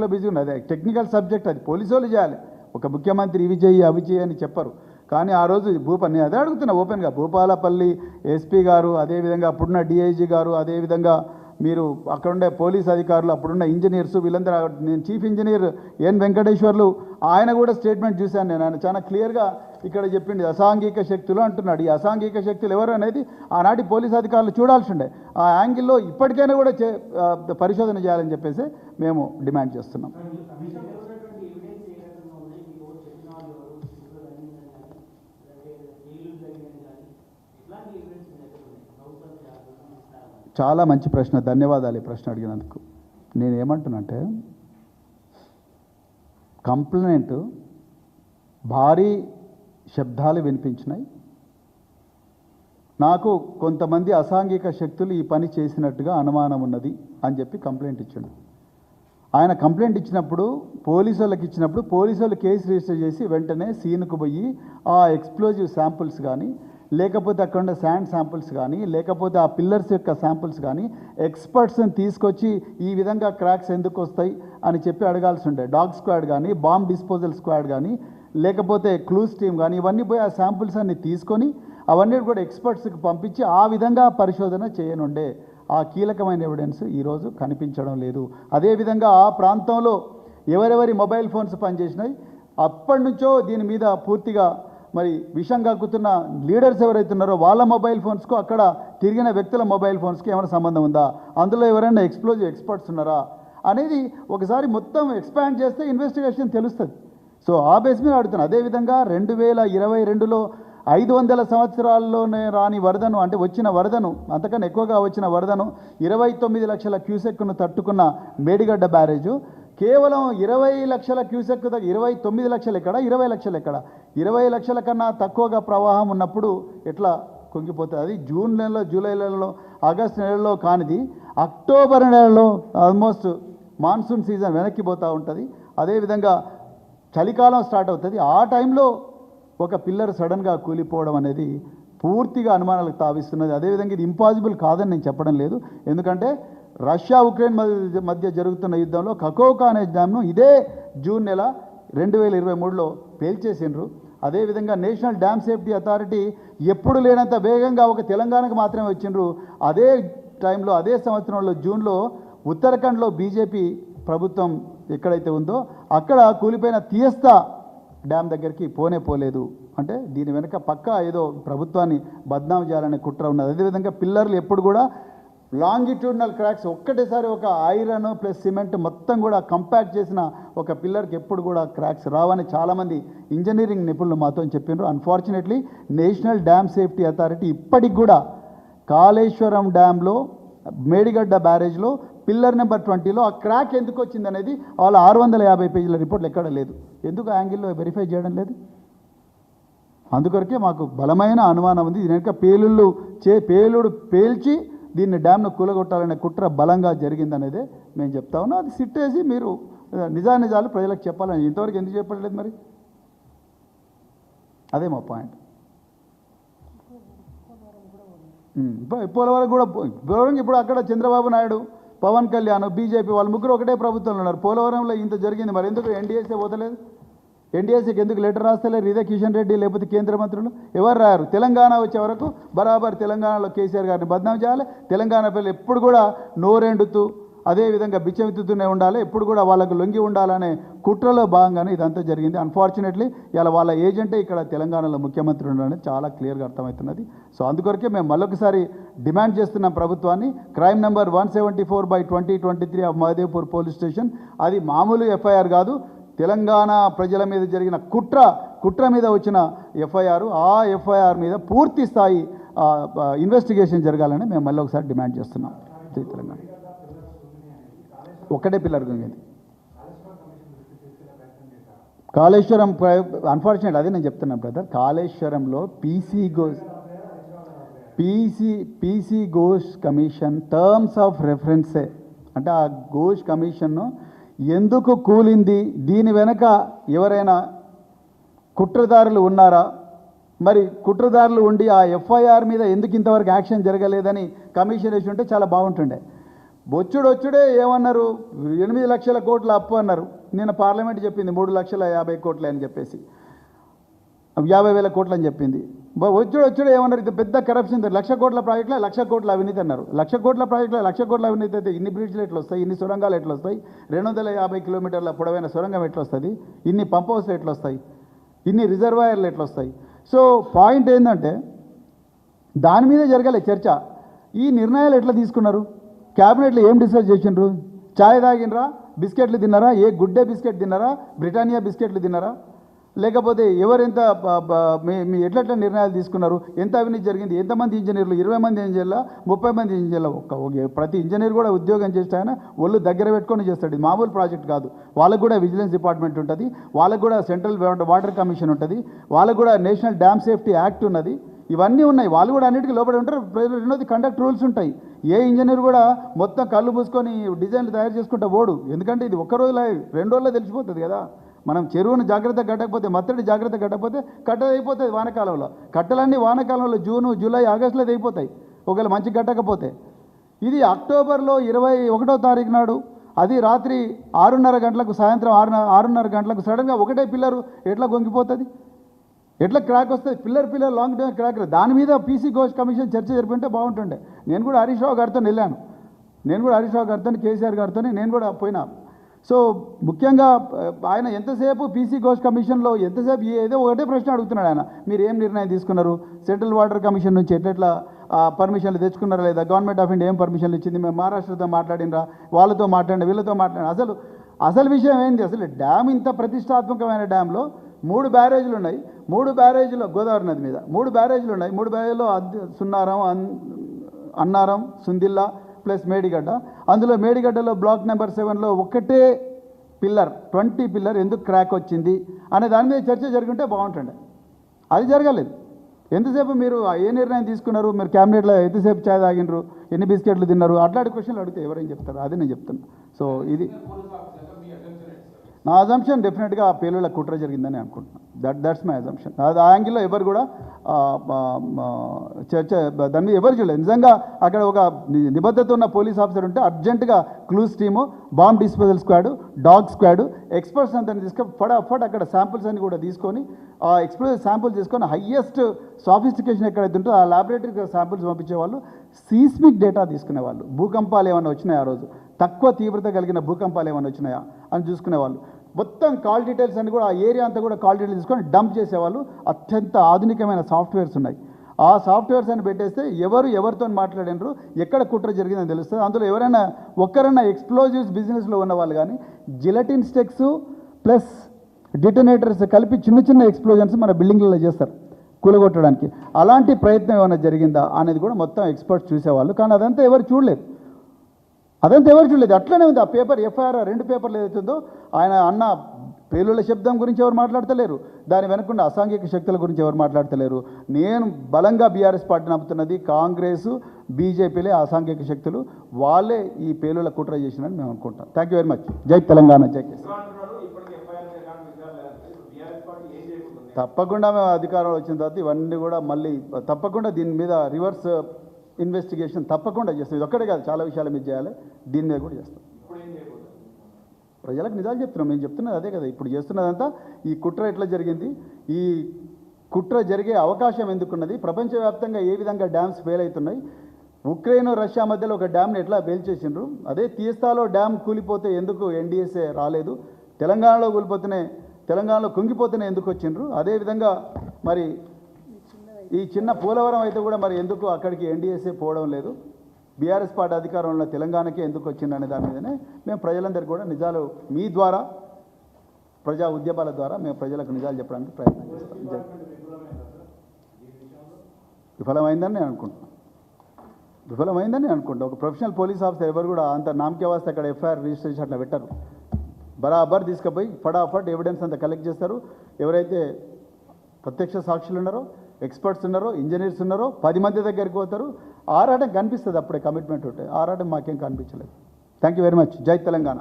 లో బిజీ ఉన్నది. అదే టెక్నికల్ సబ్జెక్ట్, అది పోలీసు వాళ్ళు చేయాలి. ఒక ముఖ్యమంత్రి ఇవి చేయి అవి చేయి అని చెప్పరు. కానీ ఆ రోజు నేను అదే అడుగుతున్నా ఓపెన్గా, భూపాలపల్లి ఎస్పీ గారు, అదేవిధంగా అప్పుడున్న డిఐజీ గారు, అదేవిధంగా మీరు అక్కడుండే పోలీస్ అధికారులు, అప్పుడున్న ఇంజనీర్స్, వీళ్ళందరూ, నేను చీఫ్ ఇంజనీర్ ఎన్ వెంకటేశ్వర్లు, ఆయన కూడా స్టేట్మెంట్ చూశాను నేను. ఆయన చాలా క్లియర్గా ఇక్కడ చెప్పింది అసాంఘిక శక్తులు అంటున్నాడు. ఈ అసాంఘిక శక్తులు ఎవరు అనేది ఆనాటి పోలీస్ అధికారులు చూడాల్సి ఉండే. ఆ యాంగిల్లో ఇప్పటికైనా కూడా పరిశోధన చేయాలని చెప్పేసి మేము డిమాండ్ చేస్తున్నాం. చాలా మంచి ప్రశ్న, ధన్యవాదాలు ఈ ప్రశ్న అడిగినందుకు. నేనేమంటున్నానంటే, కంప్లైంట్ భారీ శబ్దాలు వినిపించినాయి, నాకు కొంతమంది అసాంఘిక శక్తులు ఈ పని చేసినట్టుగా అనుమానం ఉన్నది అని చెప్పి కంప్లైంట్ ఇచ్చాడు. ఆయన కంప్లైంట్ ఇచ్చినప్పుడు పోలీసు వాళ్ళకి ఇచ్చినప్పుడు పోలీసు వాళ్ళు కేసు రిజిస్టర్ చేసి వెంటనే సీన్కు పోయి ఆ ఎక్స్ప్లోజివ్ శాంపుల్స్ కానీ, లేకపోతే అక్కడ ఉండే శాండ్ శాంపుల్స్ కానీ, లేకపోతే ఆ పిల్లర్స్ యొక్క శాంపుల్స్ కానీ ఎక్స్పర్ట్స్ని తీసుకొచ్చి ఈ విధంగా క్రాక్స్ ఎందుకు వస్తాయి అని చెప్పి అడగాల్సి ఉండే. డాగ్ స్క్వాడ్ కానీ, బాంబ్ డిస్పోజల్ స్క్వాడ్ కానీ, లేకపోతే క్లూస్ టీమ్ కానీ, ఇవన్నీ పోయి ఆ శాంపుల్స్ అన్ని తీసుకొని అవన్నీ కూడా ఎక్స్పర్ట్స్కి పంపించి ఆ విధంగా పరిశోధన చేయనుండే. ఆ కీలకమైన ఎవిడెన్స్ ఈరోజు కనిపించడం లేదు. అదేవిధంగా ఆ ప్రాంతంలో ఎవరెవరి మొబైల్ ఫోన్స్ పనిచేసినాయి, అప్పటి నుంచో దీని మీద పూర్తిగా మరి విషం కక్కుతున్న లీడర్స్ ఎవరైతే ఉన్నారో వాళ్ళ మొబైల్ ఫోన్స్కు, అక్కడ తిరిగిన వ్యక్తుల మొబైల్ ఫోన్స్కి ఏమైనా సంబంధం ఉందా, అందులో ఎవరైనా ఎక్స్ప్లోజివ్ ఎక్స్పర్ట్స్ ఉన్నారా అనేది ఒకసారి మొత్తం ఎక్స్పాండ్ చేస్తే ఇన్వెస్టిగేషన్ తెలుస్తుంది. సో ఆ బేస్ మీద అడుగుతున్నాను. అదేవిధంగా 2022లో 500 సంవత్సరాల్లోనే రాని వరదను, అంటే వచ్చిన వరదను, అంతకన్నా ఎక్కువగా వచ్చిన వరదను, 29 లక్షల క్యూసెక్ను తట్టుకున్న మేడిగడ్డ బ్యారేజు కేవలం 20 లక్షల క్యూసెక్, 29 లక్షలు ఎక్కడ, 20 లక్షలు ఎక్కడ, 20 లక్షల కన్నా తక్కువగా ప్రవాహం ఉన్నప్పుడు ఎట్లా కుంగిపోతుంది? అది జూన్ నెలలో, జూలై నెలలో, ఆగస్టు నెలలో కానిది అక్టోబర్ నెలలో ఆల్మోస్ట్ మాన్సూన్ సీజన్ వెనక్కిపోతూ ఉంటుంది. అదేవిధంగా చలికాలం స్టార్ట్ అవుతుంది. ఆ టైంలో ఒక పిల్లర్ సడన్గా కూలిపోవడం అనేది పూర్తిగా అనుమానాలకు తావిస్తున్నది. అదేవిధంగా ఇది ఇంపాసిబుల్ కాదని నేను చెప్పడం లేదు. ఎందుకంటే రష్యా ఉక్రెయిన్ మధ్య జరుగుతున్న యుద్ధంలో కకోకా అనే డ్యామ్ను ఇదే జూన్ నెల 2023లో పేల్చేసిండ్రు. అదేవిధంగా నేషనల్ డ్యామ్ సేఫ్టీ అథారిటీ ఎప్పుడు లేనంత వేగంగా ఒక తెలంగాణకు మాత్రమే వచ్చిండ్రు. అదే టైంలో, అదే సంవత్సరంలో జూన్లో ఉత్తరాఖండ్లో బీజేపీ ప్రభుత్వం ఎక్కడైతే ఉందో అక్కడ కూలిపోయిన తీయస్తా డ్యామ్ దగ్గరికి పోలేదు. అంటే దీని వెనుక పక్కా ఏదో ప్రభుత్వాన్ని బద్నాం చేయాలనే కుట్ర ఉన్నది. అదేవిధంగా పిల్లర్లు ఎప్పుడు కూడా లాంగిట్యూడినల్ క్రాక్స్ ఒక్కటేసారి ఒక ఐరన్ ప్లస్ సిమెంట్ మొత్తం కూడా కంపాక్ట్ చేసిన ఒక పిల్లర్కి ఎప్పుడు కూడా క్రాక్స్ రావని చాలామంది ఇంజనీరింగ్ నిపుణులు మాతో చెప్పినారు. Unfortunately national dam safety authority ఇప్పటికి కూడా కాళేశ్వరం డ్యాంలో, మేడిగడ్డ బ్యారేజ్లో పిల్లర్ నెంబర్ 20లో ఆ క్రాక్ ఎందుకు వచ్చింది అనేది వాళ్ళ 650 పేజీల రిపోర్ట్లు ఎక్కడ లేదు. ఎందుకు యాంగిల్లో వెరిఫై చేయడం లేదు? అందుకొరకే మాకు బలమైన అనుమానం ఉంది. దీని వెనుక పేలుడు పేల్చి దీన్ని డ్యామ్ను కూలగొట్టాలనే కుట్ర బలంగా జరిగిందనేదే మేము చెప్తా ఉన్నాం. అది సిట్టేసి మీరు నిజాలు ప్రజలకు చెప్పాలని ఇంతవరకు ఎందుకు చెప్పట్లేదు మరి? అదే మా పాయింట్. పోలవరం కూడా, పోలవరం ఇప్పుడు అక్కడ చంద్రబాబు నాయుడు, పవన్ కళ్యాణ్, బీజేపీ వాళ్ళు ముగ్గురు ఒకటే ప్రభుత్వంలో ఉన్నారు. పోలవరంలో ఇంత జరిగింది, మరి ఎందుకు ఎన్డీఏసీ పోతలేదు? ఎన్డీఏసీకి ఎందుకు లెటర్ రాస్తలేరు? ఇదే కిషన్ రెడ్డి లేకపోతే కేంద్ర మంత్రులు ఎవరు రారు? తెలంగాణ వచ్చే వరకు బరాబర్ తెలంగాణలో కేసీఆర్ గారిని బద్నాం చేయాలి. తెలంగాణ పిల్లలు ఎప్పుడు కూడా నోరెండుతూ అదేవిధంగా బిచ్చమెత్తుతూనే ఉండాలి, ఎప్పుడు కూడా వాళ్ళకు లొంగి ఉండాలనే కుట్రలో భాగంగానే ఇదంతా జరిగింది. అన్ఫార్చునేట్లీ ఇలా వాళ్ళ ఏజెంటే ఇక్కడ తెలంగాణలో ముఖ్యమంత్రి ఉండడం చాలా క్లియర్గా అర్థమవుతున్నది. సో అందుకొరకే మేము మళ్ళొకసారి డిమాండ్ చేస్తున్నాం ప్రభుత్వాన్ని. Crime number 174/2023 of Mahadevpur police station, అది మామూలు ఎఫ్ఐఆర్ కాదు, తెలంగాణ ప్రజల మీద జరిగిన కుట్ర మీద వచ్చిన ఎఫ్ఐఆర్. ఆ ఎఫ్ఐఆర్ మీద పూర్తి స్థాయి ఇన్వెస్టిగేషన్ జరగాలని మేము మళ్ళీ ఒకసారి డిమాండ్ చేస్తున్నాం. తెలంగాణ ఒక్కటే పిల్లర్ గుంగింది కాళేశ్వరం. అన్ఫార్చునేట్ అదే నేను చెప్తున్నాను బ్రదర్, కాళేశ్వరంలో PC Ghosh commission terms of రెఫరెన్సే, అంటే ఆ ఘోష్ కమిషన్ను ఎందుకు కూలింది, దీని వెనక ఎవరైనా కుట్రదారులు ఉన్నారా, మరి కుట్రదారులు ఉండి ఆ ఎఫ్ఐఆర్ మీద ఎందుకు ఇంతవరకు యాక్షన్ జరగలేదని కమిషన్ వేసి ఉంటే చాలా బాగుంటుండే. వచ్చుడే ఏమన్నారు, 8 లక్షల కోట్ల అప్పు అన్నారు. నిన్న పార్లమెంట్ చెప్పింది 3,50,000 కోట్లు అని చెప్పేసి, 50,000 కోట్లు అని చెప్పింది. వచ్చుడే ఏమన్నారు, ఇది పెద్ద కరప్షన్, 1,00,000 కోట్ల ప్రాజెక్టులో 1,00,000 కోట్ల అవినీతి అన్నారు. 1,00,000 కోట్ల ప్రాజెక్టులో 1,00,000 కోట్ల అవినీతి అయితే ఇన్ని బ్రిడ్జ్లు ఎట్లా వస్తాయి, ఇన్ని సొరంగాలు ఎట్లా వస్తాయి, 250 కిలోమీటర్ల పొడవైన సొరంగం ఎట్లా వస్తుంది, ఇన్ని పంప్ హౌస్లు ఎట్లా వస్తాయి, ఇన్ని రిజర్వాయర్లు ఎట్లా వస్తాయి. సో పాయింట్ ఏంటంటే దాని మీద జరగాలి చర్చ. ఈ నిర్ణయాలు ఎట్లా తీసుకున్నారు, క్యాబినెట్లో ఏం డిస్కస్ చేసిండ్రు, ఛాయ్ తాగినరా, బిస్కెట్లు తిన్నారా, ఏ గుడ్డే బిస్కెట్ తిన్నారా, బ్రిటానియా బిస్కెట్లు తిన్నారా, లేకపోతే ఎవరెంత మీ ఎట్లెట్లా నిర్ణయాలు తీసుకున్నారు, ఎంత అవినీతి జరిగింది, ఎంతమంది ఇంజనీర్లు, 20 మంది ఇంజనీర్ల 30 మంది ఇంజనీర్ల, ప్రతి ఇంజనీర్ కూడా ఉద్యోగం చేస్తే ఆయన ఒళ్ళు దగ్గర పెట్టుకొని చేస్తాడు. ఇది మామూలు ప్రాజెక్ట్ కాదు. వాళ్ళకు కూడా విజిలెన్స్ డిపార్ట్మెంట్ ఉంటుంది, వాళ్ళకు కూడా సెంట్రల్ వాటర్ కమిషన్ ఉంటుంది, వాళ్ళకు కూడా నేషనల్ డ్యామ్ సేఫ్టీ యాక్ట్ ఉన్నది, ఇవన్నీ ఉన్నాయి. వాళ్ళు కూడా అన్నిటికీ లోపడి ఉంటారు. రెండోది కండక్ట్ రూల్స్ ఉంటాయి. ఏ ఇంజనీర్ కూడా మొత్తం కళ్ళు మూసుకొని డిజైన్లు తయారు చేసుకుంటా పోడు. ఎందుకంటే ఇది ఒక్క రోజులో 2 రోజుల్లో తెలిసిపోతుంది కదా. మనం చెరువును జాగ్రత్తగా కట్టకపోతే, మత్తడి జాగ్రత్తగా కట్టకపోతే కట్టలు అయిపోతుంది వానకాలంలో. కట్టలన్నీ వానకాలంలో జూను, జూలై, ఆగస్టులో అయిపోతాయి ఒకవేళ మంచి కట్టకపోతే. ఇది అక్టోబర్లో 21వ తారీఖు నాడు, అది రాత్రి 6:30 గంటలకు, సాయంత్రం 6:30 గంటలకు సడన్గా ఒకటే పిల్లరు ఎట్లా గొంగిపోతుంది, ఎట్లా క్రాక్ వస్తుంది, పిల్లర్ లాంగ్ టర్మ్ క్రాక్. దాని మీద పీసీ ఘోష్ కమిషన్ చర్చ జరిపింటే బాగుంటుండే. నేను కూడా హరీష్ రావు గారితో వెళ్ళాను, హరీష్ రావు గారితో, కేసీఆర్ గారితో నేను కూడా పోయినా. సో ముఖ్యంగా ఆయన ఎంతసేపు పీసీ ఘోష్ కమిషన్లో ఎంతసేపు ఏదో ఒకటే ప్రశ్న అడుగుతున్నాడు ఆయన, మీరు ఏం నిర్ణయం తీసుకున్నారు, సెంట్రల్ వాటర్ కమిషన్ నుంచి ఎట్లా పర్మిషన్లు తెచ్చుకున్నారా లేదా, గవర్నమెంట్ ఆఫ్ ఇండియా ఏం పర్మిషన్లు ఇచ్చింది, మేము మహారాష్ట్రతో మాట్లాడినరా, వాళ్ళతో మాట్లాడిన, వీళ్ళతో మాట్లాడిన. అసలు విషయం ఏంది, అసలు డ్యామ్ ఇంత ప్రతిష్టాత్మకమైన డ్యాంలో 3 బ్యారేజీలు ఉన్నాయి. 3 బ్యారేజీలో గోదావరి నది మీద 3 బ్యారేజీలు ఉన్నాయి. 3 బ్యారేజీలో సున్నారం, అన్నారం, సుందిల్లా ప్లస్ మేడిగడ్డ. అందులో మేడిగడ్డలో బ్లాక్ నెంబర్ 7లో ఒకటే పిల్లర్, 20 పిల్లర్ ఎందుకు క్రాక్ వచ్చింది అనే దాని మీద చర్చ జరుగుంటే బాగుంటుండే. అది జరగలేదు. ఎంతసేపు మీరు ఏ నిర్ణయం తీసుకున్నారు, మీరు క్యాబినెట్లో ఎంతసేపు ఛాయ్ తాగినరు, ఎన్ని బిస్కెట్లు తిన్నారు, అట్లాంటి క్వశ్చన్లు అడిగితే ఎవరేం చెప్తారు, అది నేను చెప్తున్నా. సో ఇది నా అజంప్షన్. డెఫినెట్గా ఆ పేలుళ్ళ కుట్ర జరిగిందని అనుకుంటున్నాను. That's my assumption. అది ఆ యాంగిల్లో ఎవరు కూడా చర్చ దాన్ని ఎవరు చూడలేదు. నిజంగా అక్కడ ఒక నిబద్ధత ఉన్న పోలీస్ ఆఫీసర్ ఉంటే అర్జెంటుగా clues team, bomb disposal squad, dog squad, experts అంతా తీసుకొని ఫటాఫట్ అక్కడ శాంపుల్స్ అన్ని కూడా తీసుకొని, ఆ ఎక్స్ప్లోజివ్ శాంపుల్ తీసుకొని హయ్యెస్ట్ సాఫిస్టికేషన్ ఎక్కడైతే ఉంటుందో ఆ ల్యాబొరేటరీకి శాంపుల్స్ పంపించేవాళ్ళు, సీస్మిక్ డేటా తీసుకునేవాళ్ళు, భూకంపాలు ఏమైనా వచ్చినాయా, ఆ రోజు తక్కువ తీవ్రత కలిగిన భూకంపాలు ఏమైనా వచ్చినాయా అని చూసుకునేవాళ్ళు. మొత్తం కాల్ డీటెయిల్స్ అన్ని కూడా, ఆ ఏరియా అంతా కూడా కాల్ డీటెయిల్స్ తీసుకొని డంప్ చేసేవాళ్ళు. అత్యంత ఆధునికమైన సాఫ్ట్వేర్స్ ఉన్నాయి. ఆ సాఫ్ట్వేర్స్ అని పెట్టేస్తే ఎవరితో మాట్లాడినారు, ఎక్కడ కుట్ర జరిగిందని తెలుస్తుంది. అందులో ఎవరైనా ఒక్కరైనా ఎక్స్ప్లోజివ్స్ బిజినెస్లో ఉన్న వాళ్ళు కానీ, జిలటిన్ స్టెక్స్ ప్లస్ డిటోనేటర్స్ కలిపి చిన్న ఎక్స్ప్లోజన్స్ మన బిల్డింగ్లలో చేస్తారు కూలగొట్టడానికి. అలాంటి ప్రయత్నం ఏమైనా జరిగిందా అనేది కూడా మొత్తం ఎక్స్పర్ట్స్ చూసేవాళ్ళు. కానీ అదంతా ఎవరు చూడలేదు. అట్లనే ఉంది. ఆ పేపర్ ఎఫ్ఐఆర్ 2 పేపర్లు ఏదైతుందో, ఆయన అన్న పేలుళ్ళ శబ్దం గురించి ఎవరు మాట్లాడతలేరు, దాని వెనకుండా అసాంఘిక శక్తుల గురించి ఎవరు మాట్లాడతలేరు. నేను బలంగా బీఆర్ఎస్ పార్టీ నమ్ముతున్నది, కాంగ్రెస్ బీజేపీలే అసాంఘిక శక్తులు, వాళ్ళే ఈ పేలుళ్ళ కుట్ర చేసినని మేము అనుకుంటాం. Thank you very much. జై తెలంగాణ, జై కేసీఆర్. తప్పకుండా మేము అధికారంలో వచ్చిన తర్వాత ఇవన్నీ కూడా మళ్ళీ తప్పకుండా దీని మీద రివర్స్ ఇన్వెస్టిగేషన్ తప్పకుండా చేస్తాం. ఇది ఒక్కటే కాదు, చాలా విషయాల మీద చేయాలి, దీని మీద కూడా చేస్తాం. ప్రజలకు నిజాలు చెప్తున్నాం. మేము చెప్తున్నది అదే కదా. ఇప్పుడు చేస్తున్నదంతా ఈ కుట్ర ఎట్లా జరిగింది, ఈ కుట్ర జరిగే అవకాశం ఎందుకున్నది, ప్రపంచవ్యాప్తంగా ఏ విధంగా డ్యామ్స్ ఫెయిల్ అవుతున్నాయి, ఉక్రెయిన్ రష్యా మధ్యలో ఒక డ్యామ్ని ఎట్లా ఫెయిల్ చేసిండ్రు, అదే తీస్తాలో డ్యామ్ కూలిపోతే ఎందుకు ఎన్డీఎస్ఏ రాలేదు, తెలంగాణలో కుంగిపోతేనే ఎందుకు వచ్చిండ్రు, అదేవిధంగా మరి ఈ చిన్న పోలవరం అయితే కూడా మరి ఎందుకు అక్కడికి ఎన్డీఎస్ఏ పోవడం లేదు, బీఆర్ఎస్ పార్టీ అధికారంలో తెలంగాణకి ఎందుకు వచ్చిందనే దాని మీదనే మేము ప్రజలందరికీ కూడా నిజాలు మీ ద్వారా, ప్రజా ఉద్యమాల ద్వారా మేము ప్రజలకు నిజాలు చెప్పడానికి ప్రయత్నం చేస్తాం. విఫలమైందని నేను అనుకుంటున్నాను. ఒక ప్రొఫెషనల్ పోలీస్ ఆఫీసర్ ఎవరు కూడా అంత నామకే వాస్తే అక్కడ ఎఫ్ఐఆర్ రిజిస్ట్రేషన్ అట్లా పెట్టరు. బరాబర్ తీసుకుపోయి ఫటాఫట్ ఎవిడెన్స్ అంతా కలెక్ట్ చేస్తారు. ఎవరైతే ప్రత్యక్ష సాక్షులు ఉన్నారో, ఎక్స్పర్ట్స్ ఉన్నారో, ఇంజనీర్స్ ఉన్నారో 10 మంది దగ్గరికి పోతారు. ఆరాటం కనిపిస్తుంది, అప్పుడే కమిట్మెంట్ ఉంటే. ఆరాటం మాకేం కనిపించలేదు. Thank you very much. జై తెలంగాణ.